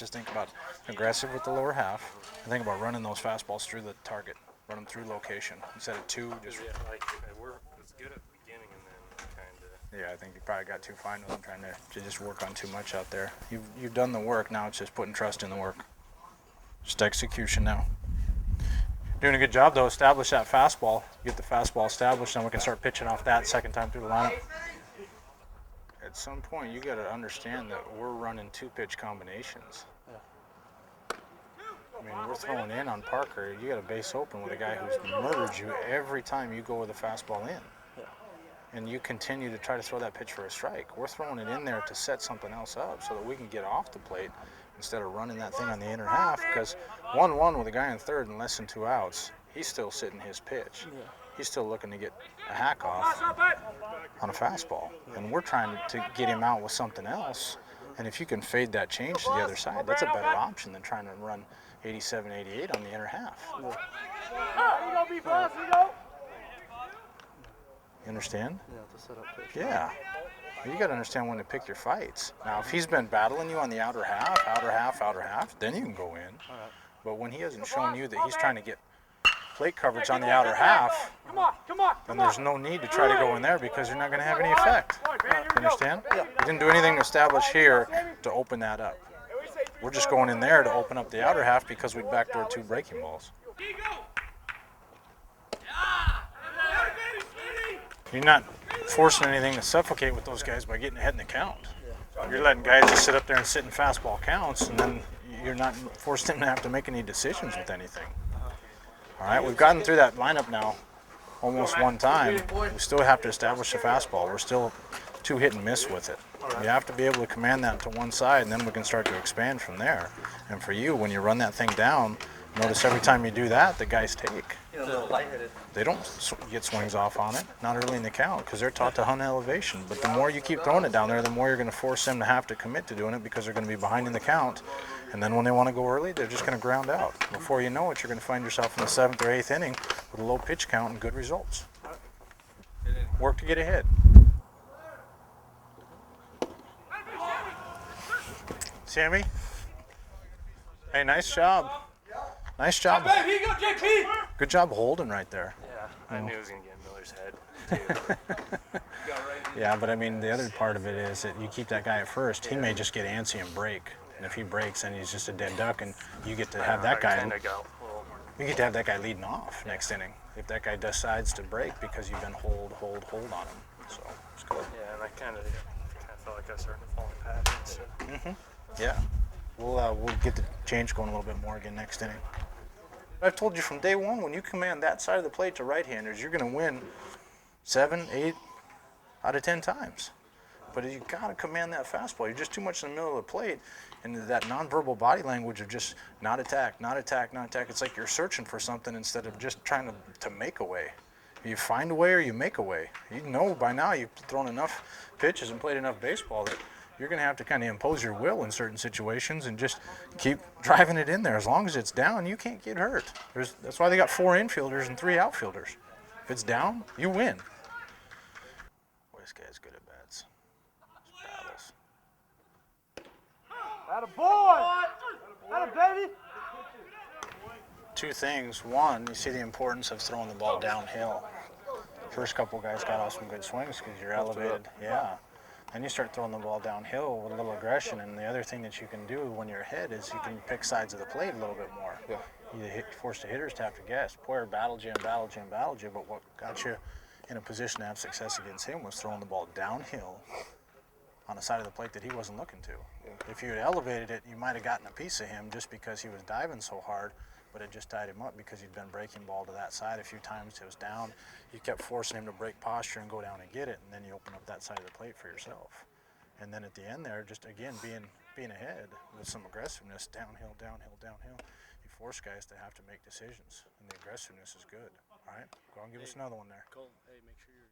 just think about aggressive with the lower half, and think about running those fastballs through the target, run them through location instead of two. Just it's good at the beginning and then kind of. Yeah, I think you probably got too fine with them trying to just work on too much out there. You've done the work. Now it's just putting trust in the work. Just execution now. Doing a good job though. Establish that fastball. Get the fastball established, and we can start pitching off that second time through the lineup. At some point, you got to understand that we're running two-pitch combinations. I mean, we're throwing in on Parker. You got a base open with a guy who's murdered you every time you go with a fastball in. And you continue to try to throw that pitch for a strike. We're throwing it in there to set something else up so that we can get off the plate instead of running that thing on the inner half, because 1-1 with a guy in third and less than 2 outs, he's still sitting his pitch. He's still looking to get a hack off on a fastball. And we're trying to get him out with something else. And if you can fade that change to the other side, that's a better option than trying to run 87, 88 on the inner half. You understand? Yeah, the setup pitch. Yeah. You got to understand when to pick your fights. Now, if he's been battling you on the outer half, then you can go in. But when he hasn't shown you that he's trying to get plate coverage on the outer half, then there's no need to try to go in there because you're not going to have any effect. You understand? Yeah. You didn't do anything to establish here to open that up. We're just going in there to open up the outer half because we backdoor 2 breaking balls. You're not forcing anything to suffocate with those guys by getting ahead in the count. You're letting guys just sit up there and sit in fastball counts, and then you're not forcing them to have to make any decisions with anything. All right, we've gotten through that lineup now almost one time. We still have to establish a fastball. We're still 2 hit and miss with it. You have to be able to command that to one side, and then we can start to expand from there. And for you, when you run that thing down, notice every time you do that, the guys take. They don't get swings off on it, not early in the count, because they're taught to hunt elevation. But the more you keep throwing it down there, the more you're going to force them to have to commit to doing it because they're going to be behind in the count. And then when they want to go early, they're just going to ground out. Before you know it, you're going to find yourself in the 7th or 8th inning with a low pitch count and good results. Work to get ahead. Sammy? Hey, nice job. Nice job. Good job holding right there. Yeah, I knew it was going to get in Miller's head. Yeah, but I mean, the other part of it is that you keep that guy at first, he may just get antsy and break. And if he breaks, then he's just a dead duck, and you get to have that guy. You get to have that guy leading off next inning if that guy decides to break because you've been hold on him. So it's good. Yeah, and I kind of felt like I was starting to fall in patterns. So. Yeah, we'll get the change going a little bit more again next inning. I've told you from day one, when you command that side of the plate to right-handers, you're going to win 7, 8 out of 10 times. But you got to command that fastball. You're just too much in the middle of the plate, and that nonverbal body language of just not attack, not attack, not attack. It's like you're searching for something instead of just trying to make a way. You find a way or you make a way. You know by now you've thrown enough pitches and played enough baseball that you're going to have to kind of impose your will in certain situations and just keep driving it in there. As long as it's down, you can't get hurt. That's why they got 4 infielders and 3 outfielders. If it's down, you win. Boy, this guy's good at bats. Battles. Atta baby! 2 things. One, you see the importance of throwing the ball downhill. First couple guys got off some good swings because you're elevated. Yeah. Then you start throwing the ball downhill with a little aggression, and the other thing that you can do when you're ahead is you can pick sides of the plate a little bit more. Yeah. You force the hitters to have to guess. Poyer battled you, but what got you in a position to have success against him was throwing the ball downhill on the side of the plate that he wasn't looking to. Yeah. If you had elevated it, you might have gotten a piece of him just because he was diving so hard, but it just tied him up because he'd been breaking ball to that side a few times. It was down. You kept forcing him to break posture and go down and get it, and then you open up that side of the plate for yourself. And then at the end there, just again being ahead with some aggressiveness, downhill, you force guys to have to make decisions, and the aggressiveness is good. All right, go on, give us another one there. Cool. Hey, make sure you're